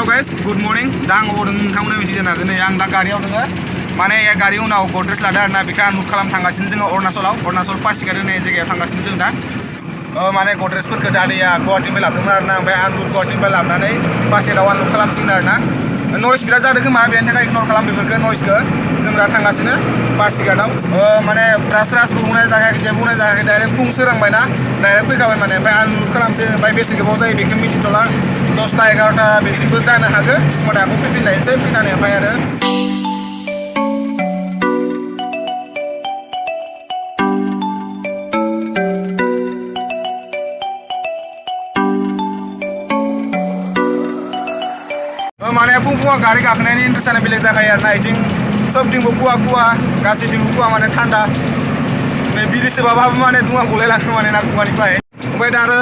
guys, good morning. Dang orang nongkrong di sana gini, yang dah gari orang mana ya gari unau Godrej lada na bika nuk kalam tanggasin jengo Ornasol Pasigari nih jaga tanggasin jeng dah. Mana Godrej perkedari ya Guwahati belap nomor na, sampai Anur Guwahati belap na nih pasti lawan nuk kalam sing na. Noise bila jadi ke mana biasa ignore kalam diberke noise ke, jemrat tanggasin Pasigari. Mana ras bunga jaga direct pung serang mana, direct kau kawan mana, sampai Anur kalam se, sampai basic ke bawah saya bikin meeting cola. 10টা 11টা বেশিबो जानो हागौ मथा aku फैफिननायसै फैनानै ओमफ्राय आरो माने फुङाव गारि गाखोनायनि इन्ट्रेस्टआनो बेलेग जाखायो आरोना इथिं सबथिंबो खुवा गासैथिंबो खुवा माने थान्दा नै बिरि सोबाबाबो माने दुङा गलायलाङो माने ना खुगानिफ्राय ओमफ्राय दा आरो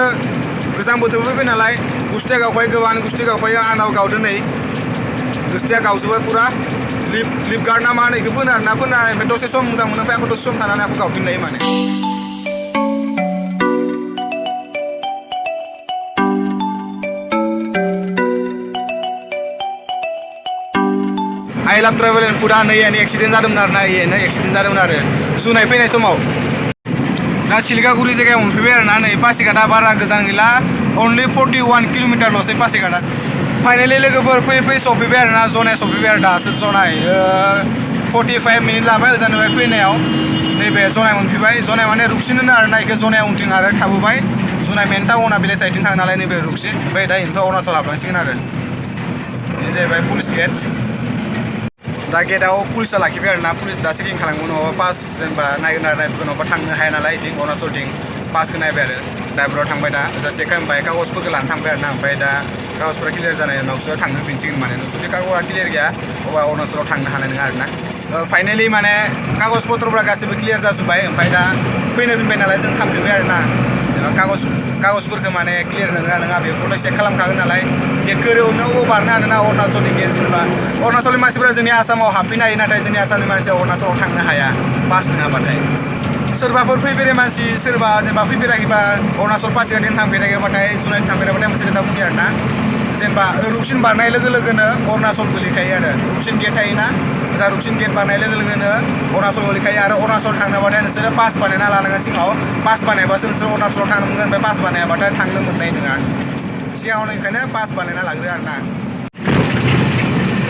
गोजां बोथोर फैबाय नालाय गुस्थिया गावबाय गोबां गुस्थिया गावबाय आंनाव गावदों नै गुस्थिया गावजोबबाय पुरा लिप गार्ड ना मा होनो बेखौ फोनो ओमफ्राय दसे सम मोजां मोनो ओमफ्राय आंखौ दसे सम थानानै आंखौ गावफिनलायो माने I love travel and food नै यानि एक्सिडेन्ट जादोंमोन आरोना इयानो एक्सिडेन्ट जादोंमोन आरो जुनाय फैनाय समाव दा सिलिकागुरि जायगायाव मोनफैबाय आरोना नै पासिघाटआ बारा गोजान गैला only 41 किल'मिटारल'सै पासिघाटआ फाइनालि लोगोफोर फैयै सफैबाय आरोना जनाय सफैबाय आरो दासो जनाय 45 मिनिट लाबाय ओजानिफ्राय फैनायाव नैबे जनाय मोनफैबाय जनाय माने रुक्सिन होनो आरोना इखौ जनाय उनथिं आरो थाबोबाय जनाय मेन टाउना बेलेग साइडथिं थाङो नालाय नैबे रुक्सिन ओमफ्राय दा इनिफ्राय अरुणाचल हाबलांसिगोन आरो बे जाहैबाय पुलिस गेट दा गेटआव पुलिसा लाखिबाय आरोना पुलिस दा चेकिं खालामो नङाबा पास जेनेबा नायगोन आरो नायफोरखौ नङाबा थांनो हाया नालाय इथिं अरुणाचलथिं पासखौ नायबाय आरो ड्राइभाराव थांबाय दा चेक खालामबाय कागजफोरखौ लानो थांबाय आरोना ओमफ्राय दा कागजफोरा क्लियार जानाय उनावसो थांनो फिनसिगोन माने जुदि कागजआ क्लियार गैया अब्ला अरुणाचलाव थांनो हानाय नङा आरोना फाइनालि माने कागज पत्रफोरा गासैबो क्लियार जाजोब्बाय ओमफ्राय दा फैनो फिनबाय नालाय जों थांफिनबाय आरोना जेनेबा कागजफोरखौ माने क्लियार नङा बेखौनो चेक खालामखागोन नालाय गेटखौ ओरैनो बारनो हानो ना अरुणाचलनि गेट जेनेबा अरुणाचलनि मानसिफोरा जोंनि आसामाव हाबफैनो हायो नाथाय जोंनि आसामनि मानसिया अरुणाचलाव थांनो हाया पास नङाबाथाय सोरबाफोर फैफेरै मानसि सोरबा जेनेबा फैफेराखैबा अरुणाचल पासिघाटथिं थांफेराखैबाथाय जुनायथिं थांफेराबाथाय मोनसे खोथा बुंनि आरोना जेनेबा रुक्सिन बारनाय लोगो लोगोनो अरुणाचल गोलैखायो आरो रुक्सिन गेट थायोना दा रुक्सिन गेट बारनाय लोगो लोगोनो अरुणाचल गोलैखायो आरो अरुणाचल थांनोबाथाय नोंसोरो पास बानायना लानांगोन सिगाङाव पास बानायबासो नोंसोर अरुणाचलाव थांनो मोनगोन ओमफ्राय पास बानायाबाथाय थांनो मोननाय नङा सिगाङावनो ओंखायनो पास बानायना लाग्रो आरोना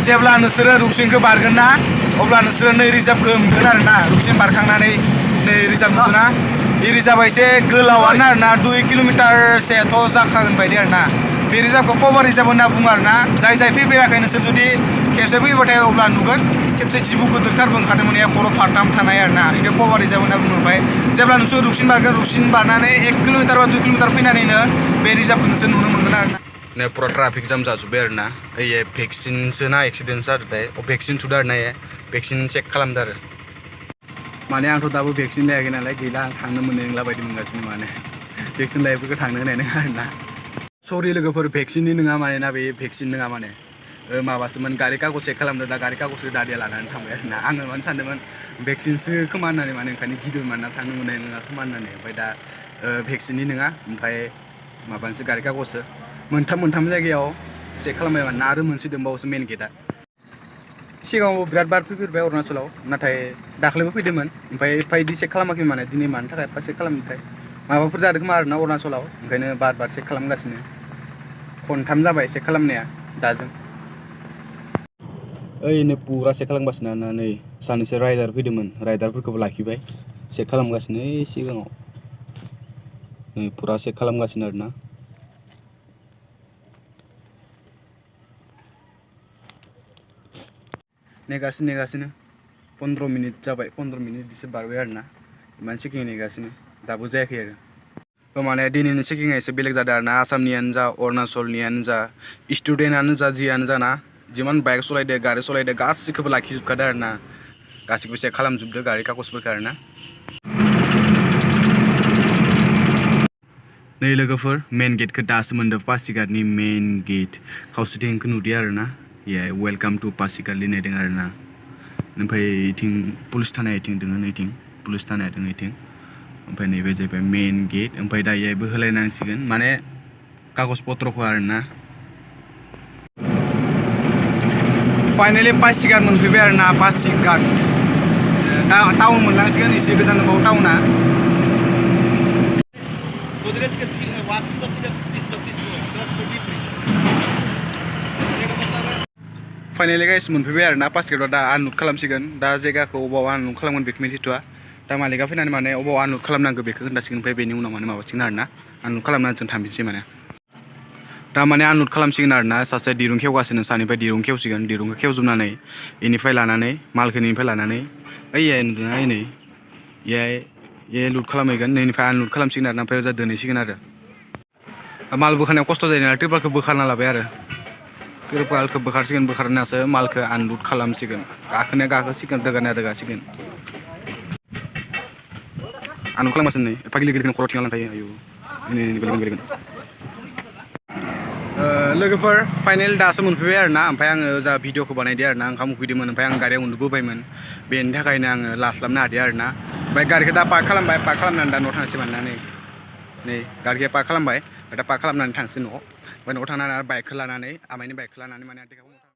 जेब्ला नोंसोरो रुक्सिनखौ बारगोन ना अब्ला नोंसोरो नै रिजार्भखौ मोनगोन आरोना रुक्सिन बारखांनानै नै रिजार्भ मोनगोना बे रिजार्भआ एसे गोलावानो आरोना 2 किल'मिटारसोथ' जाखागोन बायदि आरोना बे रिजार्भखौ कभार रिजार्भ होनना बुङो आरोना जाय फैफेराखै नोंसोर जुदि खेबसे फैबाथाय अब्ला नुगोन खेबसे जिबौखौ दोखथारबो ओंखारदोंमोन खर' फारथाम थानाय आरोना बेखौ कभार रिजार्भ होनना बुङो ओमफ्राय जेब्ला नोंसोर रुक्सिन बारगोन रुक्सिन बारनानै 1 किल'मिटार बा 2 किल'मिटार फैनानैनो बे रिजार्भखौ नोंसोर नुनो मोनगोन आरोना ने पुरा ट्राफिक जाम जाजोब्बाय आरोना ओइ भेक्सिनसो ना एक्सिडेन्ट जादोंथाय भेक्सिन थुदों आरोना भेक्सिन चेक खालामदों आरो माने आंथ' दाबो भेक्सिन लायाखै नालाय गैला आं थांनो मोननाय नंला बायदि मोनगासिनो माने भेक्सिन लायैफोरखौ थांनो होनाय नङा आरोना सरि लोगोफोर भेक्सिननि नङा माने ना बे भेक्सिन नङा माने माबासोमोन गारि कागज चेक खालामदों दा गारि कागजखौ दादिया लानानै थांबाय आरोना आङो माने सानदोंमोन भेक्सिनसो खोमा होननानै माने ओंखायनो गिदोंमोन ना थांनो मोननाय नङा खोमा होननानै ओमफ्राय दा भेक्सिननि नङा ओमफ्राय माबानोसो गारि कागजसो मोनथाम जायगायाव चेक खालामबाय माने आरो मोनसे दंबावोसो मेन गेटआ सिगाङाव बिराद बार फैफेरबाय अरुणाचलाव नाथाय दाख्लैबो फैदोंमोन ओमफ्राय बिदि चेक खालामाखै माने दिनै मानि थाखाय चेक खालामनोथाय माबाफोर जादों खोमा आरोना अरुणाचलाव ओंखायनो बार चेक खालामगासिनो खनथाम जाबाय चेक खालामनाया दाजों ओइनो पुरा चेक खालामगासिनो ना नै सानैसो राइडार फैदोंमोन राइडारफोरखौबो लाखिबाय चेक खालामगासिनो सिगाङाव नै पुरा चेक खालामगासिनो आरोना नेगासिनो 15 मिनिट जाबाय 15 मिनिटसो बारबाय आरोना इमान चेकिं नेगासिनो दाबो जायाखै आरो माने दिनैनि चेकिंआ एसे बेलेग जादों आरोना आसामनियानो जा अरुणाचलनियानो जा स्टुडेन्टआनो जा जियानो जाना जिमान बाइक सालायदो गारि सालायदो गासैखौबो लाखिजोबखादों आरोना गासैखौबो चेक खालामजोबदो गारि कागजफोरखौ आरोना नै लोगोफोर मेन गेटखौ दासो मोन्दों पासिघाटनि मेन गेट खावसेथिंखौ नुदों आरोना वेलकाम टु पासिघाट लिरनाय आरोना ओमफ्राय इथिं पुलिस थानाया इथिं दङ नैथिं पुलिस थानाया दङ इथिं ओमफ्राय नैबे जाहैबाय मेन गेट ओमफ्राय दा इयावबो होलायनांसिगोन माने कागज पत्रखौ आरोना फाइनेलि पासिघाट मोनफैबाय आरो ना पासिघाट दा टाउन मोनलांसिगोन एसे गोजान दंबावो टाउना फाइनेलि गाइस मोनफैबाय आरो ना पासिघाटआव दा आनलड खालामसिगोन दा जायगाखौ अबाव आनलड खालामगोन बेखौ मिथिथ'आ दा मालिका फैनानै माने अबाव आनलड खालामनांगौ बेखौ खोन्थासिगोन ओमफ्राय बेनि उनाव माने माबासिगोन आरो ना आनलड खालामनानै जों थांफिनसै माने दा माने आनलड खालामसिगोन आरो ना सासे दिरुं खेवगासिनो सानिफ्राय दिरुं खेवसिगोन दिरुंखौ खेवजोबनानै बेनिफ्राय लानानै मालखौ नैनिफ्राय लानानै ओइयाय नुदोंना नै इयाय लुड खालामहैगोन नैनिफ्राय आनलड खालामसिगोन आरो ना ओमफ्राय ओजा दोनहैसिगोन आरो माल बोखानायाव खस्थ' जायो नालाय ट्रिपालखौ बोखारना लाबाय आरो ट्रिपालखौ बोखारसिगोन बोखारनासो मालखौ आनलड खालामसिगोन गाखोनाया गाखोसिगोन रोगानाया रोगासिगोन आनलड खालामगासिनो नै एफा गिलिर गिलिरखौनो खर'थिंना लांखायो आयु नै गोलैगोन लोगोफोर फाइनेल दासो मोनफैबाय आरो ना ओमफ्राय आङो जा भिडिअखौ बानायदो आरो ना ओंखाम उखैदोंमोन ओमफ्राय आं गारियाव उन्दुबोबायमोन बेनि थाखायनो आङो लास्लाबनो हादिया आरो ना ओमफ्राय गारिखौ दा पार्क खालामबाय पार्क खालामनानै दा न'आव थांसै मानोना नै गारिखौ पार्क खालामबाय दा पार्क खालामनानै थांसै न'आव ओमफ्राय न'आव थांनानै बाइकखौ लानानै आमाइनि बाइकखौ लानानै माने